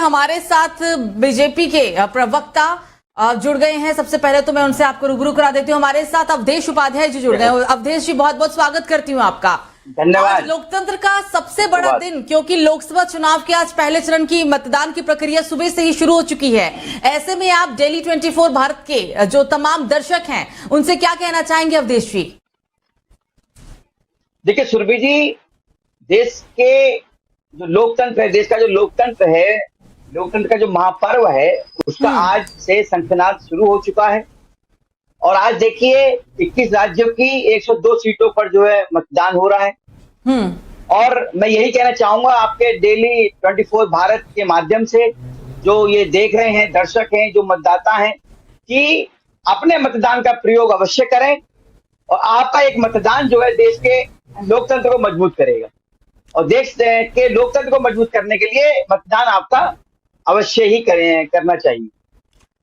हमारे साथ बीजेपी के प्रवक्ता जुड़ गए हैं। सबसे पहले तो मैं उनसे आपको रूबरू करा देती हूँ। हमारे साथ अवधेश उपाध्याय जी जुड़ गए हैं। अवधेश जी, बहुत बहुत स्वागत करती हूँ आपका। धन्यवाद। आज लोकतंत्र का सबसे बड़ा दिन, क्योंकि लोकसभा चुनाव के आज पहले चरण की मतदान की प्रक्रिया सुबह से ही शुरू हो चुकी है। ऐसे में आप डेली 24 भारत के जो तमाम दर्शक हैं उनसे क्या कहना चाहेंगे अवधेश जी? देखिए सुरभि जी, देश के जो लोकतंत्र है, देश का जो लोकतंत्र है, लोकतंत्र का जो महापर्व है, उसका आज से शंखनाद शुरू हो चुका है। और आज देखिए 21 राज्यों की 102 सीटों पर जो है मतदान हो रहा है। और मैं यही कहना चाहूंगा आपके डेली 24 भारत के माध्यम से जो ये देख रहे हैं दर्शक हैं, जो मतदाता हैं, कि अपने मतदान का प्रयोग अवश्य करें। और आपका एक मतदान जो है देश के लोकतंत्र को मजबूत करेगा। और देश के लोकतंत्र को मजबूत करने के लिए मतदान आपका अवश्य ही करना चाहिए।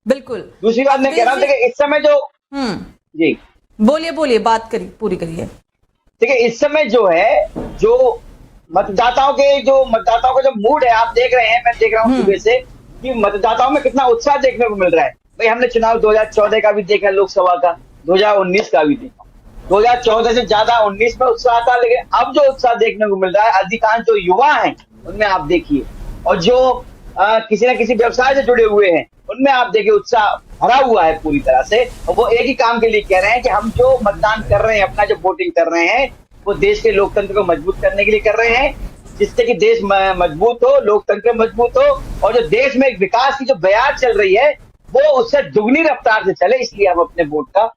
बिल्कुल। दूसरी बात मैं कह रहा हूं, देखिए इस समय जो जी बोलिए, बात करिए, पूरी करिए। देखिए इस समय जो है, जो मतदाताओं का जो मूड है, आप देख रहे हैं, मैं देख रहा हूँ सुबह से कि मतदाताओं में कितना उत्साह देखने को मिल रहा है। भाई हमने चुनाव 2014 का भी देखा, लोकसभा का 2019 का भी देखा। 2014 से ज्यादा 19 में उत्साह था, लेकिन अब जो उत्साह देखने को मिल रहा है, अधिकांश जो युवा हैं उनमें आप देखिए, और जो किसी न किसी व्यवसाय से जुड़े हुए हैं उनमें आप देखिए उत्साह भरा हुआ है पूरी तरह से। और वो एक ही काम के लिए कह रहे हैं कि हम जो मतदान कर रहे हैं, अपना जो वोटिंग कर रहे हैं, वो देश के लोकतंत्र को मजबूत करने के लिए कर रहे हैं, जिससे कि देश मजबूत हो, लोकतंत्र मजबूत हो, और जो देश में एक विकास की जो बयार चल रही है वो उससे दुगनी रफ्तार से चले। इसलिए हम अपने वोट का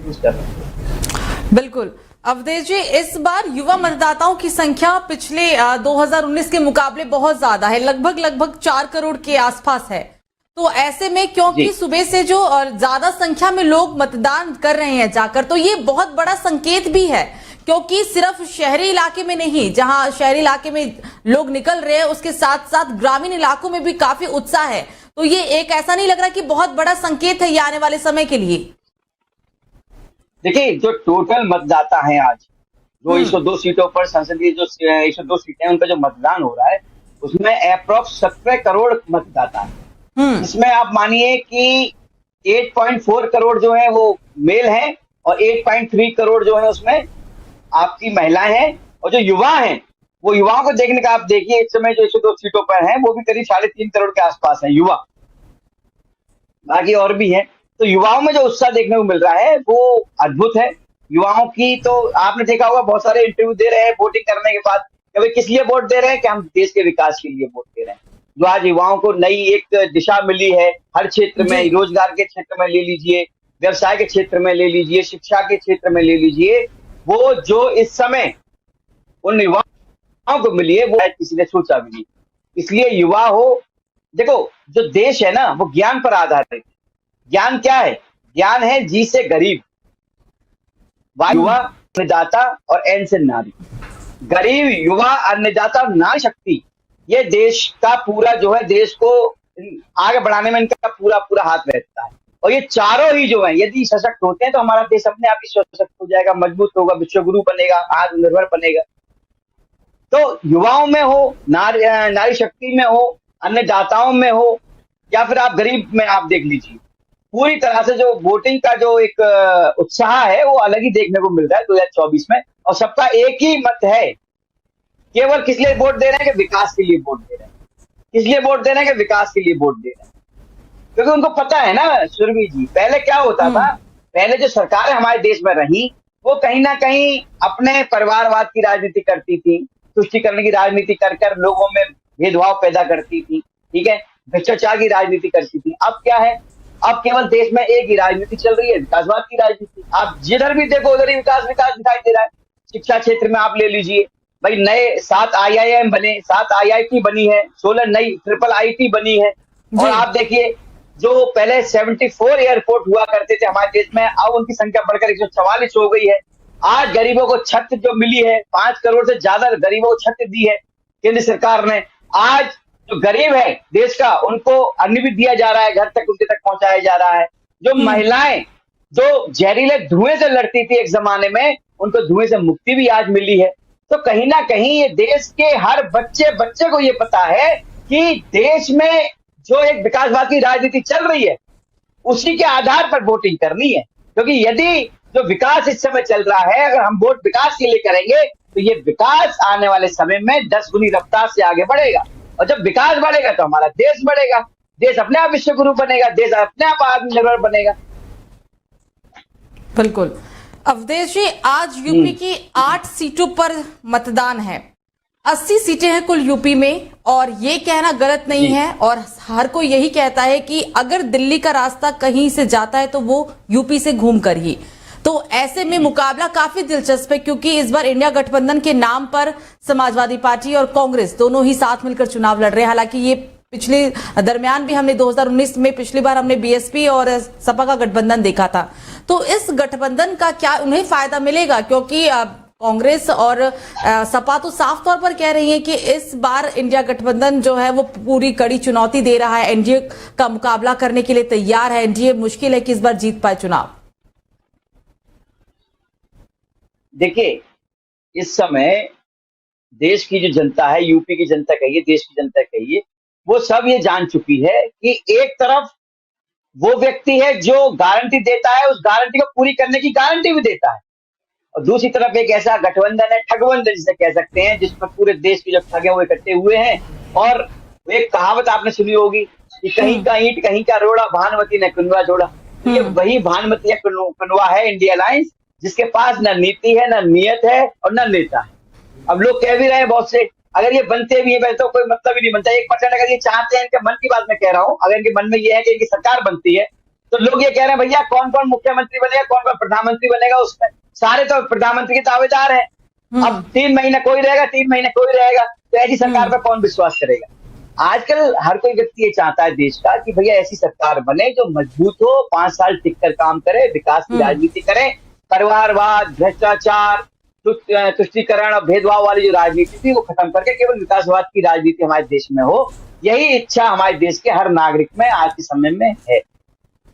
यूज कर रहे हैं। बिल्कुल अवधेश जी, इस बार युवा मतदाताओं की संख्या पिछले 2019 के मुकाबले बहुत ज्यादा है, लगभग 4 करोड़ के आसपास है। तो ऐसे में क्योंकि सुबह से जो ज्यादा संख्या में लोग मतदान कर रहे हैं जाकर, तो ये बहुत बड़ा संकेत भी है, क्योंकि सिर्फ शहरी इलाके में नहीं, जहां शहरी इलाके में लोग निकल रहे हैं, उसके साथ साथ ग्रामीण इलाकों में भी काफी उत्साह है। तो ये एक ऐसा नहीं लग रहा कि बहुत बड़ा संकेत है ये आने वाले समय के लिए? देखिए जो टोटल मतदाता हैं आज, जो 102 सीटों पर संसदीय जो 102 सीटें हैं, उनका जो मतदान हो रहा है, उसमें अप्रोक्स 17 करोड़ मतदाता है। इसमें आप मानिए कि 8.4 करोड़ जो है वो मेल हैं, और 8.3 करोड़ जो है उसमें आपकी महिलाएं हैं। और जो युवा हैं, वो युवाओं को देखने का आप देखिए, इस समय जो 102 सीटों पर हैं वो भी करीब 3.5 करोड़ के आसपास हैं युवा, बाकी और भी हैं। तो युवाओं में जो उत्साह देखने को मिल रहा है वो अद्भुत है। युवाओं की तो आपने देखा होगा, बहुत सारे इंटरव्यू दे रहे हैं वोटिंग करने के बाद, कभी किस लिए वोट दे रहे हैं कि हम देश के विकास के लिए वोट दे रहे हैं। जो आज युवाओं को नई एक दिशा मिली है, हर क्षेत्र में, रोजगार के क्षेत्र में ले लीजिए, व्यवसाय के क्षेत्र में ले लीजिए, शिक्षा के क्षेत्र में ले लीजिए, वो जो इस समय उन युवाओं को मिली है वो किसी ने सोचा भी नहीं। इसलिए युवा हो, देखो जो देश है ना वो ज्ञान पर आधारित है। ज्ञान क्या है? ज्ञान है जी से गरीब, युवा, अन्नदाता और एन से नारी। गरीब, युवा, अन्नदाता और नारी शक्ति, ये देश का पूरा जो है, देश को आगे बढ़ाने में इनका पूरा हाथ रहता है। और ये चारों ही जो है यदि सशक्त होते हैं तो हमारा देश अपने आप ही सशक्त हो जाएगा, मजबूत होगा, विश्वगुरु बनेगा, आत्मनिर्भर बनेगा। तो युवाओं में हो, नारी शक्ति में हो, अन्नदाताओं में हो, या फिर आप गरीब में आप देख लीजिए, पूरी तरह से जो वोटिंग का जो एक उत्साह है वो अलग ही देखने को मिल रहा है 2024 में। और सबका एक ही मत है, केवल किस लिए वोट दे रहे हैं कि विकास के लिए वोट दे रहे हैं, किस लिए वोट दे रहे हैं कि विकास के लिए वोट दे रहे हैं। क्योंकि उनको पता है ना सुरभि जी, पहले क्या होता था, पहले जो सरकारें हमारे देश में रही वो कहीं ना कहीं अपने परिवारवाद की राजनीति करती थी, तुष्टिकरण की राजनीति कर लोगों में भेदभाव पैदा करती थी, ठीक है, भ्रष्टाचार की राजनीति करती थी। अब क्या है, अब केवल देश में एक ही राजनीति चल रही है, विकासवाद की राजनीति। आप जिधर भी देखो उधर ही विकास दिखाई दे रहा है। शिक्षा क्षेत्र में आप ले लीजिए, भाई नए 7 IIM बने, 7 IIT बनी है, 16 नई IIIT बनी है। और आप देखिए जो पहले 74 एयरपोर्ट हुआ करते थे हमारे देश में, अब उनकी संख्या बढ़कर 144 हो गई है। आज गरीबों को छत जो मिली है, 5 करोड़ से ज्यादा गरीबों को छत दी है केंद्र सरकार ने। आज जो गरीब है देश का, उनको अन्न भी दिया जा रहा है, घर तक उनके तक पहुंचाया जा रहा है। जो महिलाएं जो जहरीले धुएं से लड़ती थी एक जमाने में, उनको धुएं से मुक्ति भी आज मिली है। तो कहीं ना कहीं ये देश के हर बच्चे को ये पता है कि देश में जो एक विकासवाद की राजनीति चल रही है उसी के आधार पर वोटिंग करनी है, क्योंकि यदि जो विकास इस समय चल रहा है अगर हम वोट विकास के लिए करेंगे तो ये विकास आने वाले समय में 10 गुनी रफ्तार से आगे बढ़ेगा, और जब विकास बढ़ेगा तो हमारा देश बढ़ेगा, देश अपने आप विश्व गुरु बनेगा, देश अपने आप आत्मनिर्भर बनेगा। बिल्कुल। अवधेश जी, आज यूपी की 8 सीटों पर मतदान है, 80 सीटें हैं कुल यूपी में, और ये कहना गलत नहीं है, और हर कोई यही कहता है कि अगर दिल्ली का रास्ता कहीं से जाता है तो वो यूपी से घूम कर ही। तो ऐसे में मुकाबला काफी दिलचस्प है, क्योंकि इस बार इंडिया गठबंधन के नाम पर समाजवादी पार्टी और कांग्रेस दोनों ही साथ मिलकर चुनाव लड़ रहे हैं। हालांकि ये पिछले दरमियान भी हमने 2019 में पिछली बार हमने बीएसपी और सपा का गठबंधन देखा था। तो इस गठबंधन का क्या उन्हें फायदा मिलेगा, क्योंकि कांग्रेस और सपा तो साफ तौर पर कह रही है कि इस बार इंडिया गठबंधन जो है वो पूरी कड़ी चुनौती दे रहा है, एनडीए का मुकाबला करने के लिए तैयार है, एनडीए मुश्किल है कि इस बार जीत पाए चुनाव। देखिए, इस समय देश की जो जनता है, यूपी की जनता कहिए, देश की जनता कहिए, वो सब ये जान चुकी है कि एक तरफ वो व्यक्ति है जो गारंटी देता है, उस गारंटी को पूरी करने की गारंटी भी देता है, और दूसरी तरफ एक ऐसा गठबंधन है, ठगबंधन जिसे कह सकते हैं, जिसमें पूरे देश के जो ठग हैं वो इकट्ठे हुए हैं। और एक कहावत आपने सुनी होगी कि कहीं का ईंट कहीं का रोड़ा, भानुमति ने कुंडवा जोड़ा। ये वही भानुमति या कुंडवा है इंडिया अलायंस, जिसके पास न नीति है, न नियत है और न नेता है। अब लोग कह भी रहे हैं बहुत से, अगर ये बनते भी है तो कोई मतलब ही नहीं बनता। 1% अगर ये चाहते हैं, इनके मन की बात मैं कह रहा हूँ, अगर इनके मन में ये है कि इनकी सरकार बनती है तो लोग ये कह रहे हैं भैया कौन कौन मुख्यमंत्री बनेगा, कौन कौन प्रधानमंत्री बनेगा, उसमें सारे तो प्रधानमंत्री के दावेदार हैं। अब 3 महीने कोई रहेगा, 3 महीने कोई रहेगा, तो ऐसी सरकार पर कौन विश्वास करेगा। आजकल हर कोई व्यक्ति ये चाहता है देश का कि भैया ऐसी सरकार बने जो मजबूत हो, 5 साल टिककर काम करे, विकास की राजनीति करे, परिवारवाद, भ्रष्टाचार, तुष्टीकरण और भेदभाव वाली जो राजनीति थी वो खत्म करके केवल विकासवाद की राजनीति हमारे देश में हो। यही इच्छा हमारे देश के हर नागरिक में आज के समय में है।